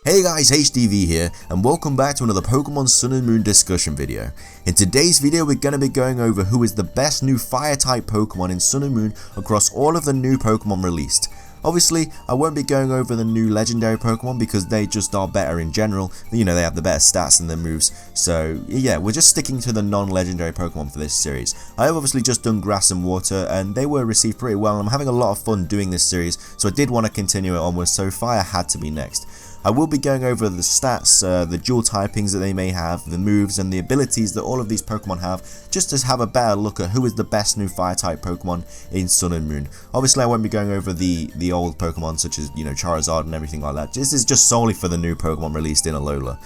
Hey guys, HDV here, and welcome back to another Pokemon Sun and Moon discussion video. In today's video, we're going to be going over who is the best new Fire-type Pokemon in Sun and Moon across all of the new Pokemon released. Obviously, I won't be going over the new legendary Pokemon because they just are better in general. You know, they have the better stats and their moves. So yeah, we're just sticking to the non-legendary Pokemon for this series. I have obviously just done Grass and Water and they were received pretty well. I'm having a lot of fun doing this series, so I did want to continue it onwards, so Fire had to be next. I will be going over the stats, the dual typings that they may have, the moves and the abilities that all of these Pokemon have, just to have a better look at who is the best new Fire-type Pokemon in Sun and Moon. Obviously I won't be going over the old Pokemon such as, you know, Charizard and everything like that. This is just solely for the new Pokemon released in Alola.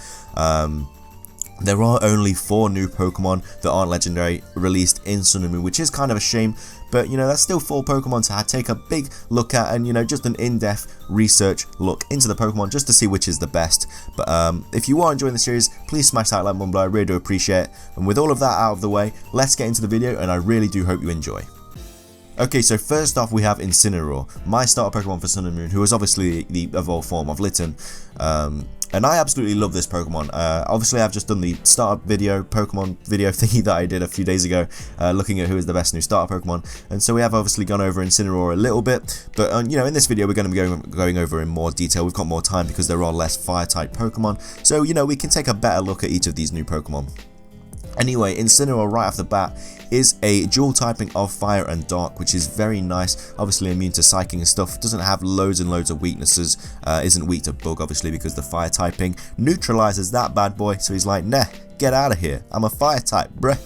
There are only 4 new Pokemon that aren't legendary released in Sun and Moon, which is kind of a shame, but you know, that's still 4 Pokemon to take a big look at, and you know, just an in-depth research look into the Pokemon just to see which is the best. But if you are enjoying the series, please smash that like button below, I really do appreciate it. And with all of that out of the way, let's get into the video, and I really do hope you enjoy. Okay, so first off we have Incineroar, my starter Pokemon for Sun and Moon, who is obviously the evolved form of Litten. And I absolutely love this Pokemon. Obviously I've just done the starter video, Pokemon video thingy that I did a few days ago, looking at who is the best new starter Pokemon. And so we have obviously gone over Incineroar a little bit, but you know, in this video we're going to be going over in more detail. We've got more time because there are less Fire-type Pokemon, so you know, we can take a better look at each of these new Pokemon. Anyway, Incineroar right off the bat is a dual typing of Fire and Dark, which is very nice. Obviously immune to Psychic and stuff, doesn't have loads and loads of weaknesses, isn't weak to Bug obviously because the Fire typing neutralizes that bad boy, so he's like, nah, get out of here, I'm a Fire type, bruh.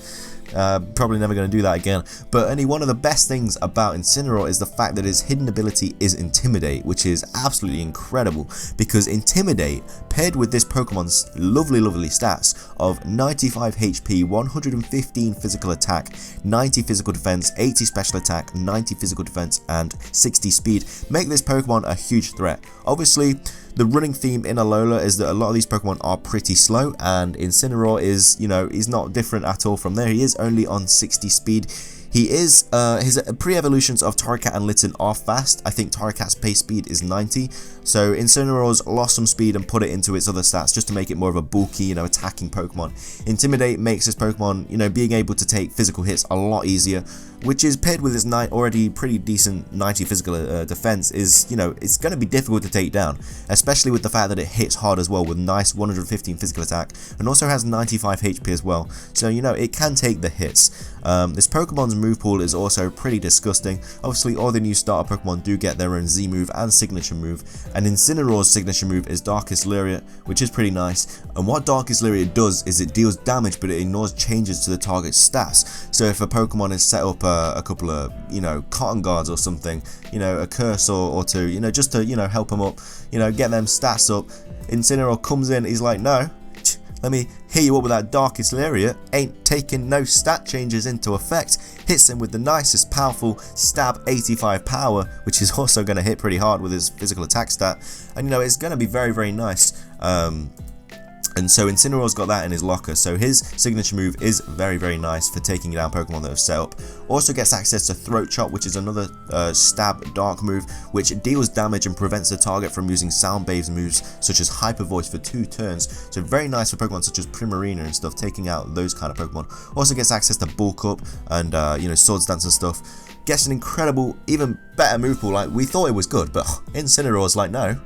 Probably never going to do that again. But one of the best things about Incineroar is the fact that his hidden ability is Intimidate, which is absolutely incredible, because Intimidate paired with this Pokemon's lovely stats of 95 HP, 115 physical attack, 90 physical defense, 80 special attack, 90 physical defense and 60 speed make this Pokemon a huge threat. Obviously the running theme in Alola is that a lot of these Pokemon are pretty slow, and Incineroar is, you know, he's not different at all from there. He is only on 60 speed. He is, his pre-evolutions of Torracat and Litten are fast. I think Torracat's pace speed is 90, so Incineroar's lost some speed and put it into its other stats just to make it more of a bulky, you know, attacking Pokemon. Intimidate makes this Pokemon, you know, being able to take physical hits a lot easier, which is paired with his already pretty decent 90 physical defense is, you know, it's going to be difficult to take down, especially with the fact that it hits hard as well with nice 115 physical attack and also has 95 HP as well, so you know, it can take the hits. This Pokemon's move pool is also pretty disgusting. Obviously all the new starter Pokemon do get their own Z move and signature move, and Incineroar's signature move is Darkest Lariat, which is pretty nice. And what Darkest Lariat does is it deals damage, but it ignores changes to the target's stats. So if a Pokemon is set up a couple of, you know, cotton guards or something, you know, a curse or two, you know, just to, you know, help them up, you know, get them stats up, Incineroar comes in, he's like, no, let me hit you up with that Darkest Lariat, ain't taking no stat changes into effect, hits him with the nicest powerful stab 85 power, which is also going to hit pretty hard with his physical attack stat, and you know, it's going to be very nice. And so Incineroar's got that in his locker, so his signature move is very nice for taking down Pokemon that have set up. Also gets access to Throat Chop, which is another stab dark move, which deals damage and prevents the target from using sound-based moves such as Hyper Voice for 2 turns. So very nice for Pokemon such as Primarina and stuff, taking out those kind of Pokemon. Also gets access to Bulk Up and you know, Swords Dance and stuff. Gets an incredible, even better move pool. Like, we thought it was good, but Incineroar's like, no,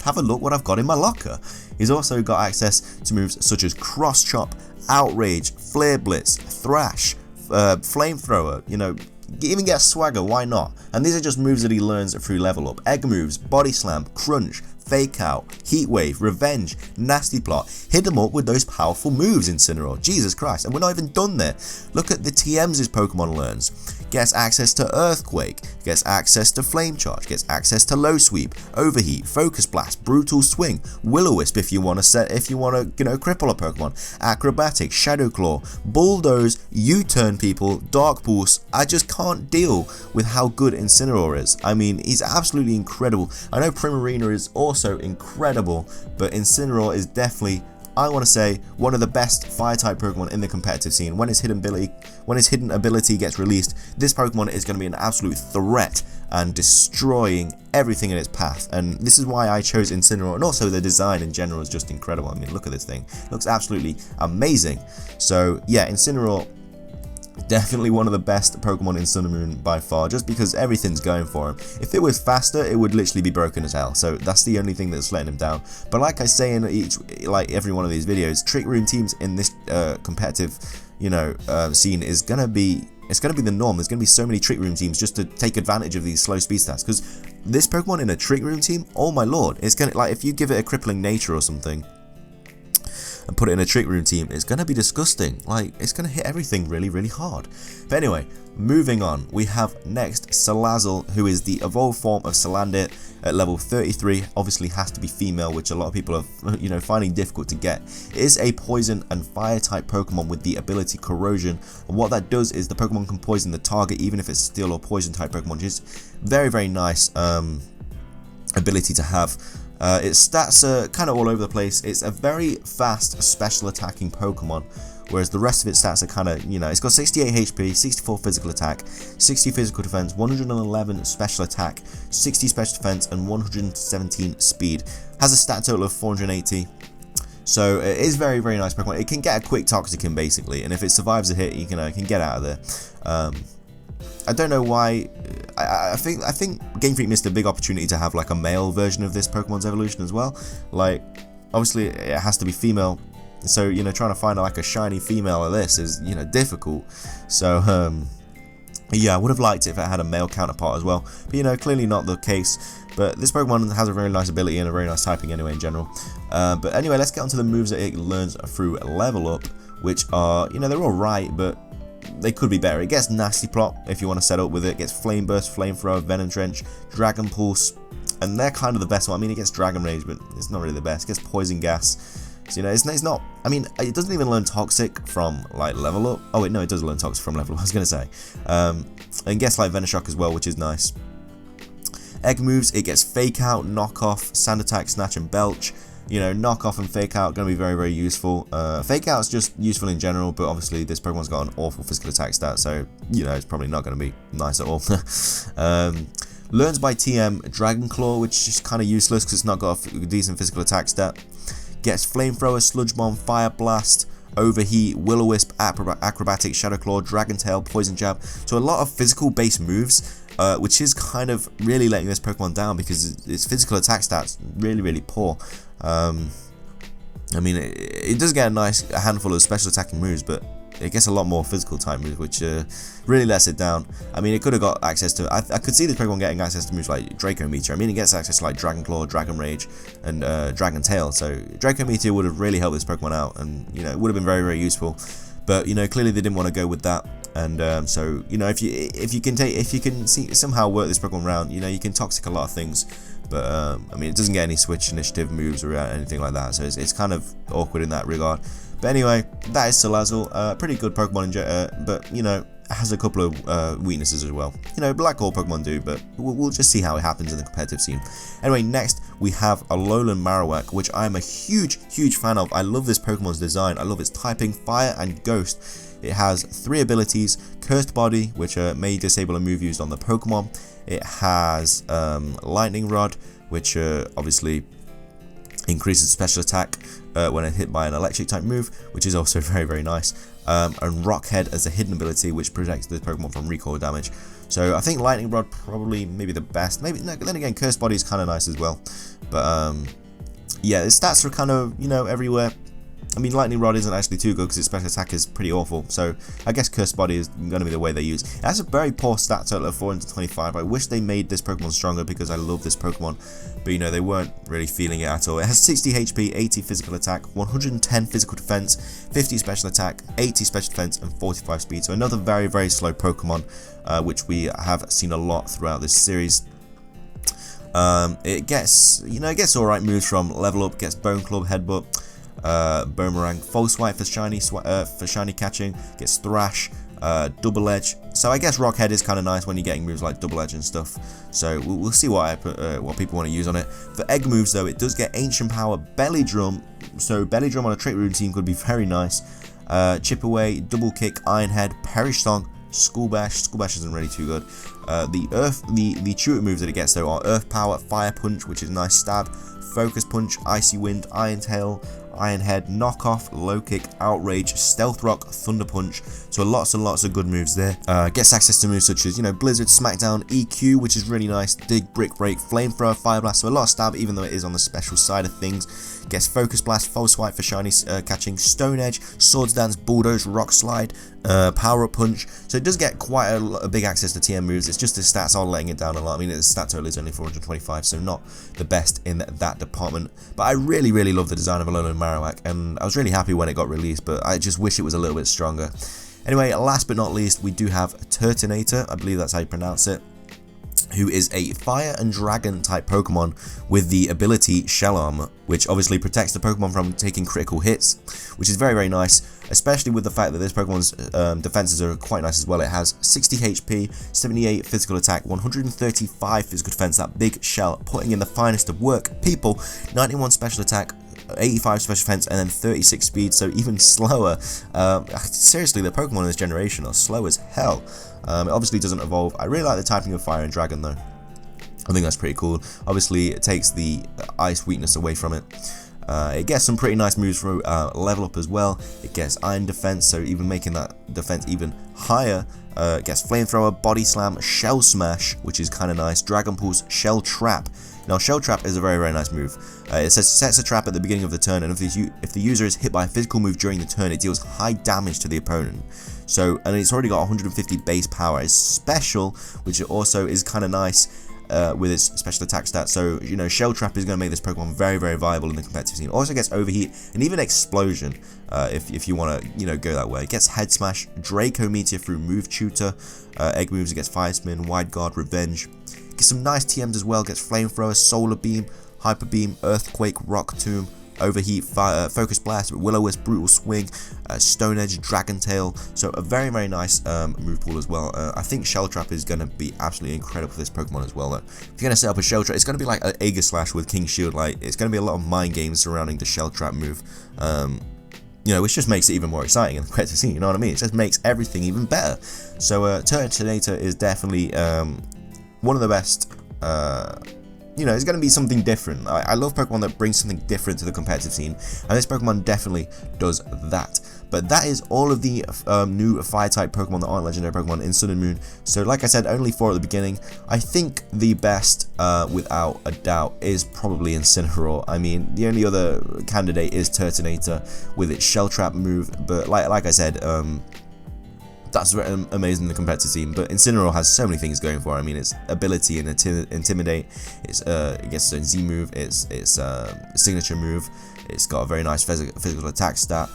have a look what I've got in my locker. He's also got access to moves such as Cross Chop, Outrage, Flare Blitz, Thrash, Flamethrower, you know, even get Swagger, why not? And these are just moves that he learns through level up. Egg moves, Body Slam, Crunch, Fake Out, Heat Wave, Revenge, Nasty Plot. Hit them up with those powerful moves, Incineroar. Jesus Christ, and we're not even done there. Look at the TMs his Pokemon learns. Gets access to Earthquake, gets access to Flame Charge, gets access to Low Sweep, Overheat, Focus Blast, Brutal Swing, Will-O-Wisp if you want to you know, cripple a Pokemon, Acrobatic, Shadow Claw, Bulldoze, U-turn people, Dark Pulse. I just can't deal with how good Incineroar is. I mean, he's absolutely incredible. I know Primarina is also incredible, but Incineroar is definitely I want to say, one of the best Fire-type Pokemon in the competitive scene. When its hidden ability gets released, this Pokemon is going to be an absolute threat and destroying everything in its path. And this is why I chose Incineroar, and also the design in general is just incredible. I mean, look at this thing. It looks absolutely amazing. So yeah, Incineroar, definitely one of the best Pokemon in Sun and Moon by far, just because everything's going for him. If it was faster, it would literally be broken as hell, so that's the only thing that's letting him down. But like I say in every one of these videos, Trick Room teams in this competitive, scene is gonna be the norm. There's gonna be so many Trick Room teams just to take advantage of these slow speed stats, because this Pokemon in a Trick Room team, oh my lord, it's gonna, like, if you give it a crippling nature or something and put it in a Trick Room team, it's going to be disgusting. Like, it's going to hit everything really, really hard. But anyway, moving on, we have next Salazzle, who is the evolved form of Salandit at level 33. Obviously has to be female, which a lot of people are, finding difficult to get. It is a poison and fire type Pokemon with the ability Corrosion. And what that does is the Pokemon can poison the target, even if it's steel or poison type Pokemon, which is very, very nice ability to have. Its stats are kind of all over the place. It's a very fast special attacking Pokemon, whereas the rest of its stats are kind of, it's got 68 HP, 64 physical attack, 60 physical defense, 111 special attack, 60 special defense, and 117 speed. Has a stat total of 480. So it is very, very nice Pokemon. It can get a quick Toxicking basically, and if it survives a hit, you can get out of there. I don't know why. I think Game Freak missed a big opportunity to have like a male version of this Pokemon's evolution as well. Like, obviously it has to be female, so trying to find like a shiny female of this is difficult. So yeah, I would have liked it if it had a male counterpart as well, but clearly not the case. But this Pokemon has a very nice ability and a very nice typing anyway in general. But anyway, let's get onto the moves that it learns through level up, which are they're all right, but they could be better. It gets Nasty Plot if you want to set up with it. It gets Flame Burst, Flamethrower, Venom Trench, Dragon Pulse, and they're kind of the best one. I mean, it gets Dragon Rage, but it's not really the best. It gets Poison Gas. So, it's not. I mean, it doesn't even learn Toxic from like level up. Oh wait, no, it does learn Toxic from level up. I was gonna say, and gets like Venoshock as well, which is nice. Egg moves. It gets Fake Out, Knock Off, Sand Attack, Snatch, and Belch. Knock Off and Fake Out going to be very, very useful. Fake Out is just useful in general, but obviously this Pokemon's got an awful physical attack stat, so it's probably not going to be nice at all. Learns by TM Dragon Claw, which is kind of useless because it's not got a decent physical attack stat. Gets Flamethrower, Sludge Bomb, Fire Blast, Overheat, Will-O-Wisp, Acrobatic, Shadow Claw, Dragon Tail, Poison Jab. So a lot of physical based moves, which is kind of really letting this Pokemon down because its physical attack stats really, really poor. I mean, it does get a handful of special attacking moves, but it gets a lot more physical type moves, which really lets it down. I mean, it could have got access to. I could see this Pokemon getting access to moves like Draco Meteor. I mean, it gets access to like Dragon Claw, Dragon Rage, and Dragon Tail. So Draco Meteor would have really helped this Pokemon out, and it would have been very, very useful. But clearly they didn't want to go with that. And so if you can somehow work this Pokemon around, you can Toxic a lot of things. But I mean, it doesn't get any Switch Initiative moves or anything like that, so it's kind of awkward in that regard. But anyway, that is Salazzle. Pretty good Pokemon, but has a couple of weaknesses as well. Like all Pokemon do, but we'll just see how it happens in the competitive scene. Anyway, next we have a Lowland Marowak, which I'm a huge, huge fan of. I love this Pokemon's design. I love its typing, Fire and Ghost. It has 3 abilities: Cursed Body, which may disable a move used on the Pokemon. It has Lightning Rod, which obviously increases special attack when hit by an electric type move, which is also very, very nice. And Rock Head as a hidden ability, which protects the Pokemon from recoil damage. So I think Lightning Rod probably maybe the best. Maybe no, then again, Cursed Body is kind of nice as well. But yeah, the stats are kind of everywhere. I mean, Lightning Rod isn't actually too good because its special attack is pretty awful, so I guess Cursed Body is going to be the way they use. It has a very poor stat total of 425. I wish they made this Pokemon stronger because I love this Pokemon, but they weren't really feeling it at all. It has 60 HP, 80 physical attack, 110 physical defense, 50 special attack, 80 special defense, and 45 speed. So another very, very slow Pokemon, which we have seen a lot throughout this series. It gets, it gets alright moves from level up. Gets Bone Club, Headbutt, Boomerang, False Swipe for shiny catching, gets Thrash, Double Edge. So I guess Rock Head is kind of nice when you're getting moves like Double Edge and stuff. So we'll see what people want to use on it. For egg moves though, it does get Ancient Power, Belly Drum, so Belly Drum on a Trick Room team could be very nice. Chip Away, Double Kick, Iron Head, Perish Song, School Bash. School Bash isn't really too good. The tutor moves that it gets though are Earth Power, Fire Punch, which is nice stab, Focus Punch, Icy Wind, Iron Tail, Iron Head, Knockoff, Low Kick, Outrage, Stealth Rock, Thunder Punch. So lots and lots of good moves there. Gets access to moves such as, you know, Blizzard, Smackdown, EQ, which is really nice, Dig, Brick Break, Flamethrower, Fire Blast. So a lot of stab, even though it is on the special side of things. Gets Focus Blast, False Swipe for shiny catching, Stone Edge, Swords Dance, Bulldoze, Rock Slide, Power Up Punch. So it does get quite a big access to TM moves. It's just the stats are letting it down a lot. I mean, its stat total is only 425, so not the best in that department. But I really, really love the design of Lowland Marowak, and I was really happy when it got released, but I just wish it was a little bit stronger. Anyway, last but not least, we do have Turtonator, I believe that's how you pronounce it, who is a Fire and Dragon type Pokemon with the ability Shell Armor, which obviously protects the Pokemon from taking critical hits, which is very, very nice, especially with the fact that this Pokemon's defenses are quite nice as well. It has 60 HP, 78 physical attack, 135 physical defense, that big shell, putting in the finest of work. People, 91 special attack, 85 special defense, and then 36 speed, so even slower. Seriously, the Pokemon in this generation are slow as hell. It obviously doesn't evolve. I really like the typing of Fire and Dragon though. I think that's pretty cool. Obviously, it takes the ice weakness away from it. It gets some pretty nice moves for level up as well. It gets Iron Defense, so even making that defense even higher. It gets Flamethrower, Body Slam, Shell Smash, which is kind of nice. Dragon Pulse, Shell Trap. Now, Shell Trap is a very, very nice move. It says sets a trap at the beginning of the turn, and if the user is hit by a physical move during the turn, it deals high damage to the opponent. So, and it's already got 150 base power. It's special, which also is kind of nice with its special attack stats. So, you know, Shell Trap is going to make this Pokemon very, very viable in the competitive scene. Also gets Overheat and even Explosion if you want to, you know, go that way. It gets Head Smash, Draco Meteor through Move Tutor, Egg moves. It gets Fire Spin, Wide Guard, Revenge. Gets some nice TMs as well. Gets Flamethrower, Solar Beam, Hyper Beam, Earthquake, Rock Tomb, Overheat, Focus Blast, Will-O-Wisp, Brutal Swing, Stone Edge, Dragon Tail. So a very, very nice move pool as well. I think Shell Trap is going to be absolutely incredible for this Pokemon as well though. If you're going to set up a Shell Trap, it's going to be like an Aegislash with King Shield. Like, it's going to be a lot of mind games surrounding the Shell Trap move. You know, which just makes it even more exciting in the competitive scene, you know what I mean? It just makes everything even better. So Turtonator is definitely one of the best. You know, it's going to be something different. I love Pokemon that brings something different to the competitive scene, and this Pokemon definitely does that. But that is all of the new Fire-type Pokemon that aren't legendary Pokemon in Sun and Moon. So like I said, only 4 at the beginning. I think the best, without a doubt, is probably Incineroar. I mean, the only other candidate is Turtonator with its Shell Trap move, but like I said, that's amazing in the competitive scene. But Incineroar has so many things going for it. I mean, its ability and Intimidate, it gets its own Z move, its signature move, it's got a very nice physical attack stat.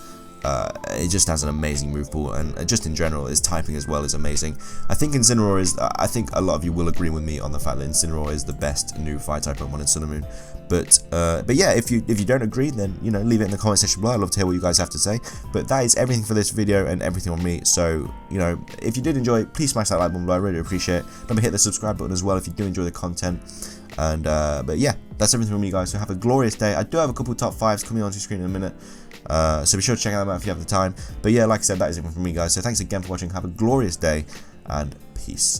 It just has an amazing move pool, and just in general, its typing as well is amazing. I think Incineroar is, I think a lot of you will agree with me on the fact that Incineroar is the best new Fire-type Pokemon in Sun and Moon. But yeah, if you don't agree, then, you know, leave it in the comment section below. I'd love to hear what you guys have to say. But that is everything for this video and everything on me. So, you know, if you did enjoy, please smash that like button below. I really appreciate it. Remember, hit the subscribe button as well if you do enjoy the content. And but yeah, that's everything from me, guys. So have a glorious day. I do have a couple of top 5s coming onto your screen in a minute, so be sure to check them out if you have the time. But yeah, like I said, that is it from me, guys. So thanks again for watching. Have a glorious day, and peace.